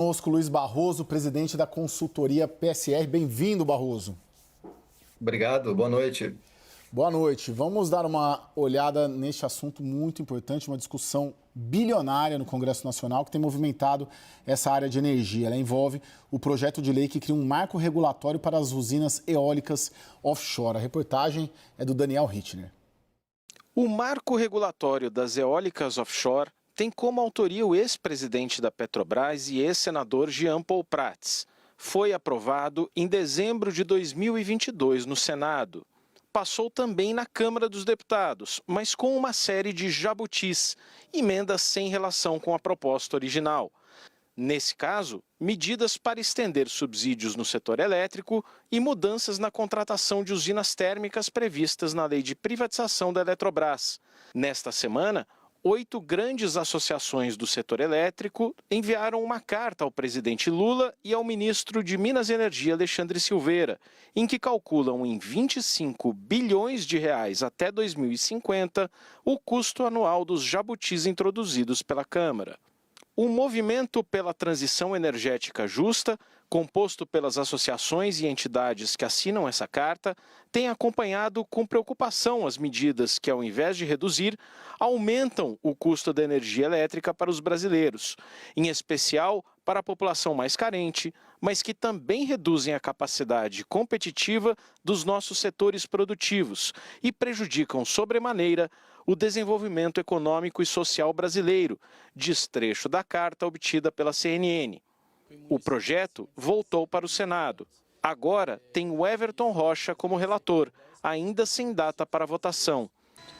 Conosco, Luiz Barroso, presidente da consultoria PSR. Bem-vindo, Barroso. Obrigado, boa noite. Boa noite. Vamos dar uma olhada neste assunto muito importante, uma discussão bilionária no Congresso Nacional que tem movimentado essa área de energia. Ela envolve o projeto de lei que cria um marco regulatório para as usinas eólicas offshore. A reportagem é do Daniel Hittner. O marco regulatório das eólicas offshore tem como autoria o ex-presidente da Petrobras e ex-senador Jean Paul Prats. Foi aprovado em dezembro de 2022 no Senado. Passou também na Câmara dos Deputados, mas com uma série de jabutis, emendas sem relação com a proposta original. Nesse caso, medidas para estender subsídios no setor elétrico e mudanças na contratação de usinas térmicas previstas na Lei de Privatização da Eletrobras. Nesta semana, 8 grandes associações do setor elétrico enviaram uma carta ao presidente Lula e ao ministro de Minas e Energia, Alexandre Silveira, em que calculam em 25 bilhões de reais até 2050 o custo anual dos jabutis introduzidos pela Câmara. O movimento pela transição energética justa, composto pelas associações e entidades que assinam essa carta, tem acompanhado com preocupação as medidas que, ao invés de reduzir, aumentam o custo da energia elétrica para os brasileiros, em especial para a população mais carente, mas que também reduzem a capacidade competitiva dos nossos setores produtivos e prejudicam sobremaneira o desenvolvimento econômico e social brasileiro, diz trecho da carta obtida pela CNN. O projeto voltou para o Senado. Agora tem o Everton Rocha como relator, ainda sem data para votação.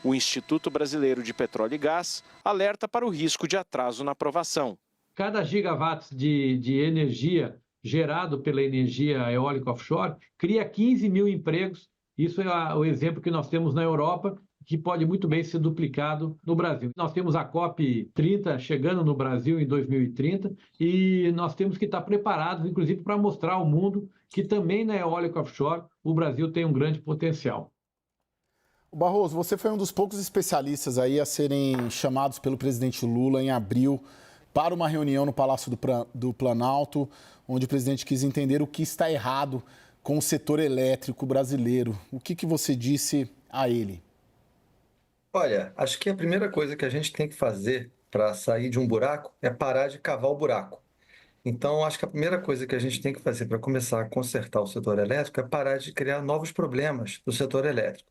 O Instituto Brasileiro de Petróleo e Gás alerta para o risco de atraso na aprovação. Cada gigawatts de energia gerado pela energia eólica offshore cria 15 mil empregos. Isso é o exemplo que nós temos na Europa, que pode muito bem ser duplicado no Brasil. Nós temos a COP30 chegando no Brasil em 2030 e nós temos que estar preparados, inclusive, para mostrar ao mundo que também na eólica offshore o Brasil tem um grande potencial. Barroso, você foi um dos poucos especialistas aí a serem chamados pelo presidente Lula em abril para uma reunião no Palácio do Planalto, onde o presidente quis entender o que está errado com o setor elétrico brasileiro. O que você disse a ele? Olha, acho que a primeira coisa que a gente tem que fazer para sair de um buraco é parar de cavar o buraco. Então, acho que a primeira coisa que a gente tem que fazer para começar a consertar o setor elétrico é parar de criar novos problemas do setor elétrico.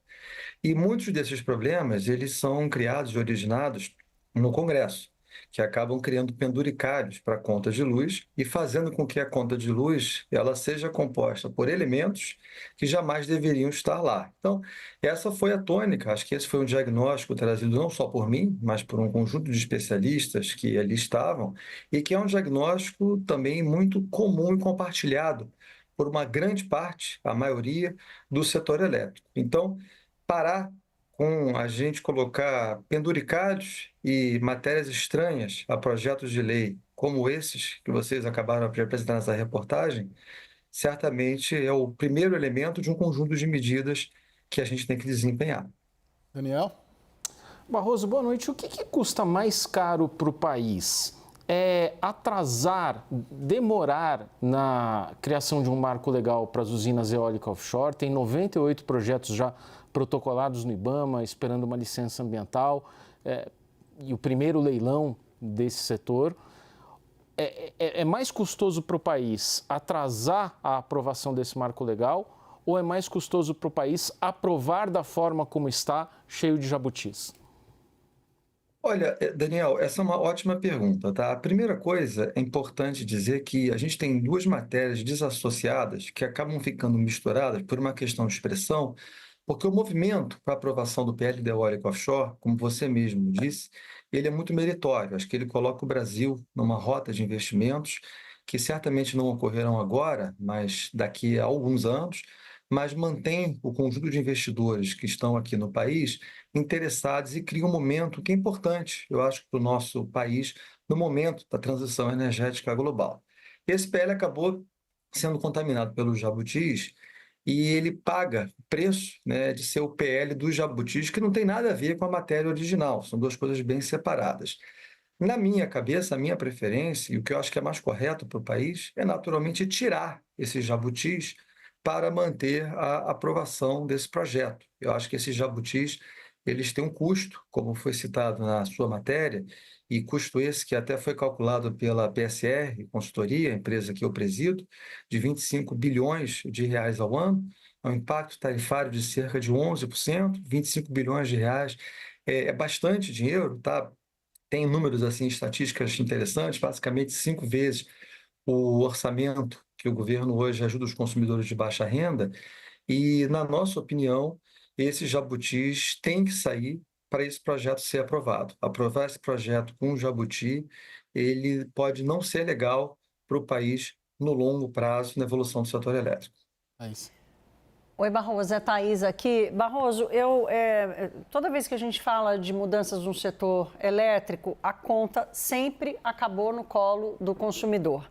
E muitos desses problemas, eles são criados e originados no Congresso, que acabam criando penduricalhos para a conta de luz e fazendo com que a conta de luz ela seja composta por elementos que jamais deveriam estar lá. Então, essa foi a tônica, acho que esse foi um diagnóstico trazido não só por mim, mas por um conjunto de especialistas que ali estavam, e que é um diagnóstico também muito comum e compartilhado por uma grande parte, a maioria, do setor elétrico. Então, parar com a gente colocar penduricalhos e matérias estranhas a projetos de lei como esses que vocês acabaram de apresentar nessa reportagem, certamente é o primeiro elemento de um conjunto de medidas que a gente tem que desempenhar. Daniel? Barroso, boa noite. O que custa mais caro para o país? É atrasar, demorar na criação de um marco legal para as usinas eólicas offshore? Tem 98 projetos já protocolados no IBAMA, esperando uma licença ambiental, e o primeiro leilão desse setor. É mais custoso para o país atrasar a aprovação desse marco legal ou é mais custoso para o país aprovar da forma como está, cheio de jabutis? Olha, Daniel, essa é uma ótima pergunta, tá? A primeira coisa é importante dizer que a gente tem duas matérias desassociadas que acabam ficando misturadas por uma questão de expressão, porque o movimento para a aprovação do PL da eólica offshore, como você mesmo disse, ele é muito meritório. Acho que ele coloca o Brasil numa rota de investimentos que certamente não ocorrerão agora, mas daqui a alguns anos, mas mantém o conjunto de investidores que estão aqui no país interessados e cria um momento que é importante, eu acho, para o nosso país, no momento da transição energética global. Esse PL acabou sendo contaminado pelos jabutis e ele paga o preço, né, de ser o PL dos jabutis, que não tem nada a ver com a matéria original, são duas coisas bem separadas. Na minha cabeça, a minha preferência, e o que eu acho que é mais correto para o país, é naturalmente tirar esses jabutis para manter a aprovação desse projeto. Eu acho que esses jabutis, eles têm um custo, como foi citado na sua matéria, e custo esse que até foi calculado pela PSR Consultoria, a empresa que eu presido, de 25 bilhões de reais ao ano, é um impacto tarifário de cerca de 11%, 25 bilhões de reais é bastante dinheiro, tá? Tem números, assim, estatísticas interessantes, basicamente 5 vezes o orçamento que o governo hoje ajuda os consumidores de baixa renda, e, na nossa opinião, esses jabutis têm que sair para esse projeto ser aprovado. Aprovar esse projeto com jabuti, ele pode não ser legal para o país no longo prazo na evolução do setor elétrico. É isso. Oi, Barroso, é Thaís aqui. Barroso, toda vez que a gente fala de mudanças no setor elétrico, a conta sempre acabou no colo do consumidor.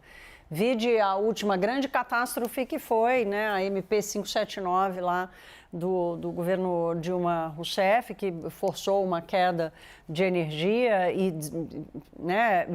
Vide a última grande catástrofe que foi, né, a MP 579 lá do governo Dilma Rousseff, que forçou uma queda de energia e, né,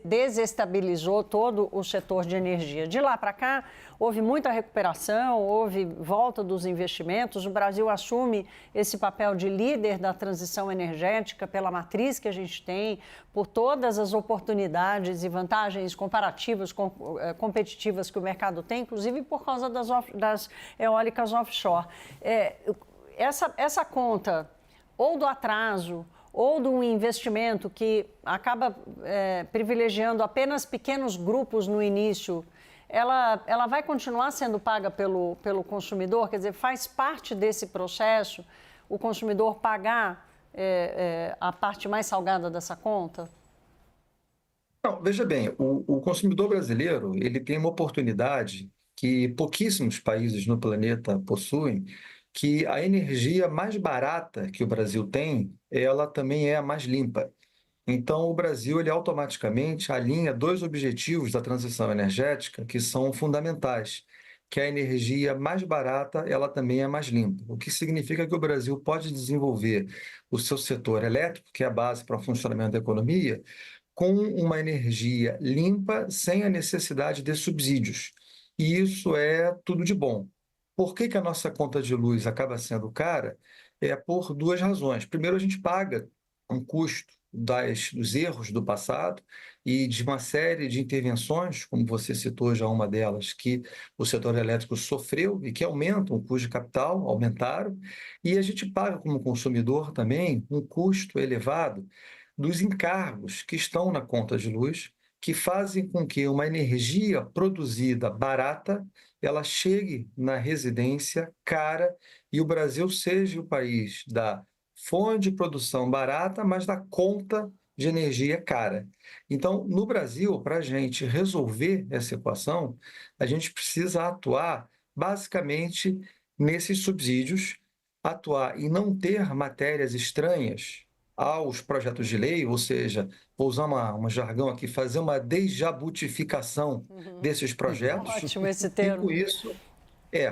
desestabilizou todo o setor de energia. De lá para cá, houve muita recuperação, houve volta dos investimentos. O Brasil assume esse papel de líder da transição energética pela matriz que a gente tem, por todas as oportunidades e vantagens comparativas, competitivas que o mercado tem, inclusive por causa das eólicas offshore. Essa conta, ou do atraso, ou de um investimento que acaba privilegiando apenas pequenos grupos no início, ela vai continuar sendo paga pelo consumidor? Quer dizer, faz parte desse processo o consumidor pagar a parte mais salgada dessa conta? Não, veja bem, o consumidor brasileiro, ele tem uma oportunidade que pouquíssimos países no planeta possuem, que a energia mais barata que o Brasil tem, ela também é a mais limpa. Então, o Brasil, ele automaticamente alinha dois objetivos da transição energética que são fundamentais, que a energia mais barata, ela também é mais limpa, o que significa que o Brasil pode desenvolver o seu setor elétrico, que é a base para o funcionamento da economia, com uma energia limpa, sem a necessidade de subsídios. E isso é tudo de bom. Por que a nossa conta de luz acaba sendo cara? É por duas razões. Primeiro, a gente paga um custo dos erros do passado e de uma série de intervenções, como você citou já uma delas, que o setor elétrico sofreu e que aumentam o custo de capital, aumentaram, e a gente paga como consumidor também um custo elevado dos encargos que estão na conta de luz, que fazem com que uma energia produzida barata ela chegue na residência cara e o Brasil seja o país da fonte de produção barata, mas da conta de energia cara. Então, no Brasil, para a gente resolver essa equação, a gente precisa atuar basicamente nesses subsídios, atuar e não ter matérias estranhas aos projetos de lei, ou seja, vou usar um jargão aqui, fazer uma desjabutificação desses projetos. Ótimo esse E termo. com isso,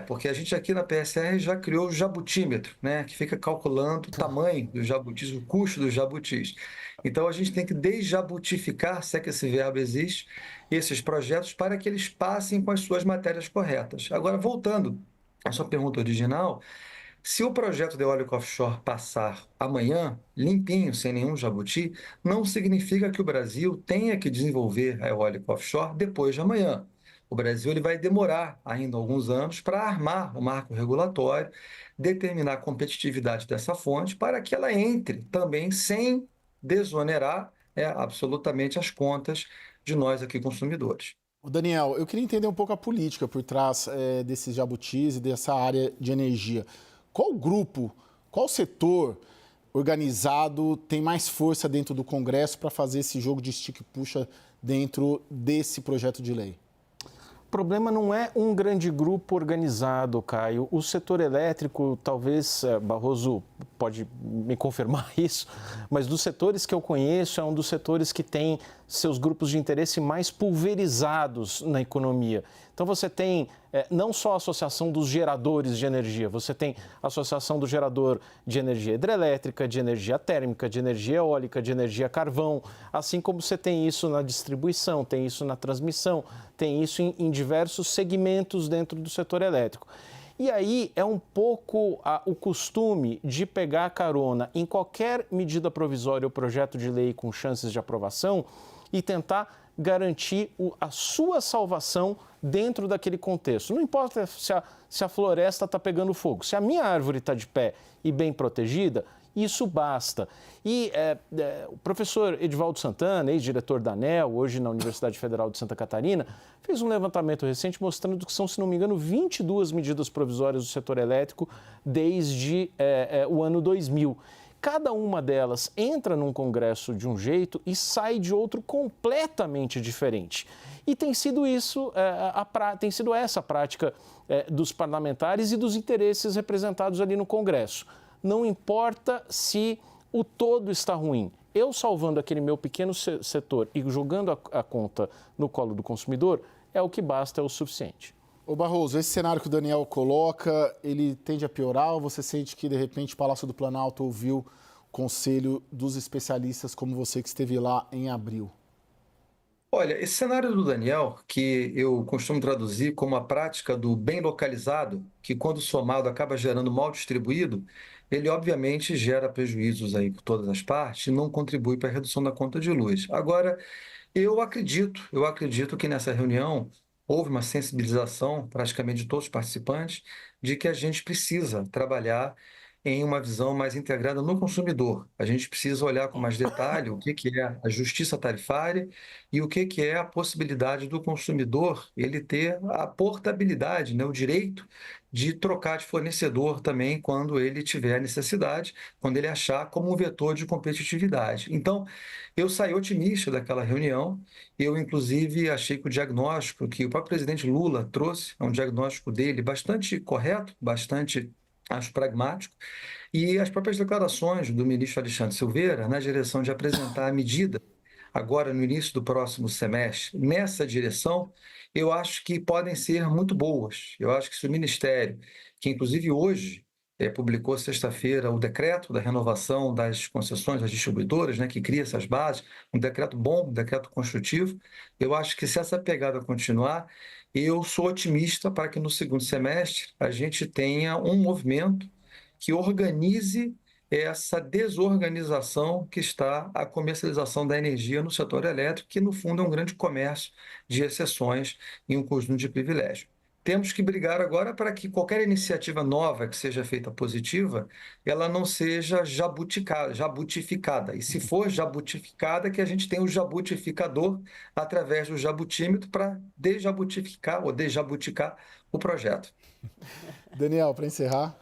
porque a gente aqui na PSR já criou o jabutímetro, né, que fica calculando o tamanho dos jabutis, o custo dos jabutis. Então, a gente tem que desjabutificar, se é que esse verbo existe, esses projetos para que eles passem com as suas matérias corretas. Agora, voltando à sua pergunta original, se o projeto de eólico offshore passar amanhã, limpinho, sem nenhum jabuti, não significa que o Brasil tenha que desenvolver a eólica offshore depois de amanhã. O Brasil ele vai demorar ainda alguns anos para armar o marco regulatório, determinar a competitividade dessa fonte para que ela entre também sem desonerar absolutamente as contas de nós aqui consumidores. Daniel, eu queria entender um pouco a política por trás desses jabutis e dessa área de energia. Qual grupo, qual setor organizado tem mais força dentro do Congresso para fazer esse jogo de estica-puxa dentro desse projeto de lei? O problema não é um grande grupo organizado, Caio. O setor elétrico, talvez, Barroso, pode me confirmar isso, mas dos setores que eu conheço, é um dos setores que tem seus grupos de interesse mais pulverizados na economia. Então você tem não só a associação dos geradores de energia, você tem a associação do gerador de energia hidrelétrica, de energia térmica, de energia eólica, de energia carvão, assim como você tem isso na distribuição, tem isso na transmissão, tem isso em diversos segmentos dentro do setor elétrico. E aí é um pouco o costume de pegar carona em qualquer medida provisória ou projeto de lei com chances de aprovação e tentar garantir a sua salvação dentro daquele contexto. Não importa se a floresta está pegando fogo, se a minha árvore está de pé e bem protegida, isso basta. E o professor Edivaldo Santana, ex-diretor da ANEEL, hoje na Universidade Federal de Santa Catarina, fez um levantamento recente mostrando que são, se não me engano, 22 medidas provisórias do setor elétrico desde o ano 2000. Cada uma delas entra num congresso de um jeito e sai de outro completamente diferente. E tem sido isso, tem sido essa a prática dos parlamentares e dos interesses representados ali no Congresso. Não importa se o todo está ruim. Eu salvando aquele meu pequeno setor e jogando a conta no colo do consumidor, é o que basta, é o suficiente. Ô Barroso, esse cenário que o Daniel coloca, ele tende a piorar ou você sente que, de repente, o Palácio do Planalto ouviu o conselho dos especialistas como você que esteve lá em abril? Olha, esse cenário do Daniel, que eu costumo traduzir como a prática do bem localizado, que quando somado acaba gerando mal distribuído, ele obviamente gera prejuízos aí por todas as partes e não contribui para a redução da conta de luz. Agora, eu acredito que nessa reunião houve uma sensibilização praticamente de todos os participantes de que a gente precisa trabalhar em uma visão mais integrada no consumidor. A gente precisa olhar com mais detalhe o que é a justiça tarifária e o que é a possibilidade do consumidor ele ter a portabilidade, né, o direito de trocar de fornecedor também quando ele tiver necessidade, quando ele achar como um vetor de competitividade. Então, eu saí otimista daquela reunião. Eu, inclusive, achei que o diagnóstico que o próprio presidente Lula trouxe, é um diagnóstico dele bastante correto, bastante, acho, pragmático, e as próprias declarações do ministro Alexandre Silveira na direção de apresentar a medida agora no início do próximo semestre, nessa direção, eu acho que podem ser muito boas. Eu acho que se o Ministério, que inclusive hoje publicou sexta-feira o decreto da renovação das concessões das distribuidoras, né, que cria essas bases, um decreto bom, um decreto construtivo, eu acho que se essa pegada continuar, eu sou otimista para que no segundo semestre a gente tenha um movimento que organize essa desorganização que está a comercialização da energia no setor elétrico, que no fundo é um grande comércio de exceções e um conjunto de privilégios. Temos que brigar agora para que qualquer iniciativa nova que seja feita positiva, ela não seja jabutificada. E se for jabutificada, que a gente tenha o jabutificador através do jabutímetro para desjabutificar ou desjabuticar o projeto. Daniel, para encerrar.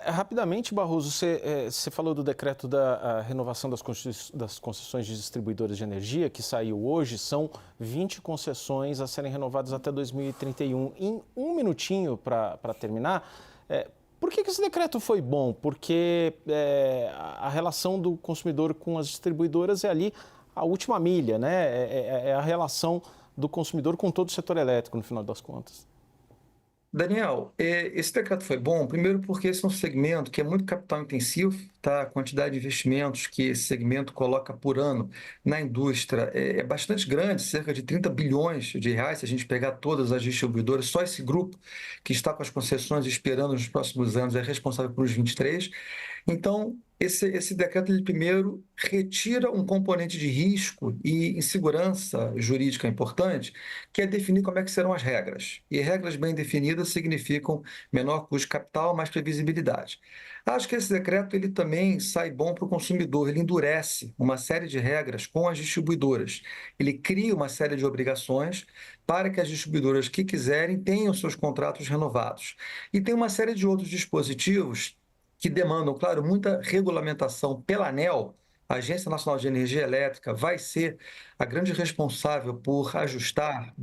Rapidamente, Barroso, você falou do decreto da renovação das concessões de distribuidoras de energia, que saiu hoje. São 20 concessões a serem renovadas até 2031. Em um minutinho para terminar, por que esse decreto foi bom? Porque a relação do consumidor com as distribuidoras é ali a última milha, né? É a relação do consumidor com todo o setor elétrico, no final das contas. Daniel, esse decreto foi bom, primeiro porque esse é um segmento que é muito capital intensivo, tá? A quantidade de investimentos que esse segmento coloca por ano na indústria é bastante grande, cerca de 30 bilhões de reais, se a gente pegar todas as distribuidoras, só esse grupo que está com as concessões esperando nos próximos anos é responsável por os 23. Então, esse decreto, ele primeiro retira um componente de risco e insegurança jurídica importante, que é definir como é que serão as regras. E regras bem definidas significam menor custo de capital, mais previsibilidade. Acho que esse decreto ele também sai bom para o consumidor, ele endurece uma série de regras com as distribuidoras. Ele cria uma série de obrigações para que as distribuidoras que quiserem tenham seus contratos renovados. E tem uma série de outros dispositivos que demandam, claro, muita regulamentação pela ANEEL, A Agência Nacional de Energia Elétrica vai ser a grande responsável por ajustar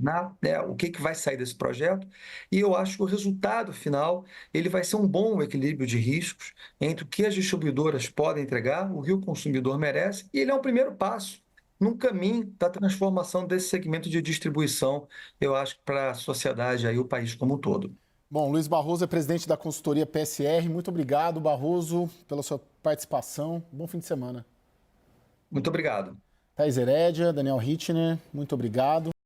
o que vai sair desse projeto, e eu acho que o resultado final ele vai ser um bom equilíbrio de riscos entre o que as distribuidoras podem entregar, o que o consumidor merece, e ele é um primeiro passo num caminho da transformação desse segmento de distribuição, eu acho, para a sociedade e o país como um todo. Bom, Luiz Barroso é presidente da consultoria PSR. Muito obrigado, Barroso, pela sua participação. Bom fim de semana. Muito obrigado. Thaís Herédia, Daniel Hittner, muito obrigado.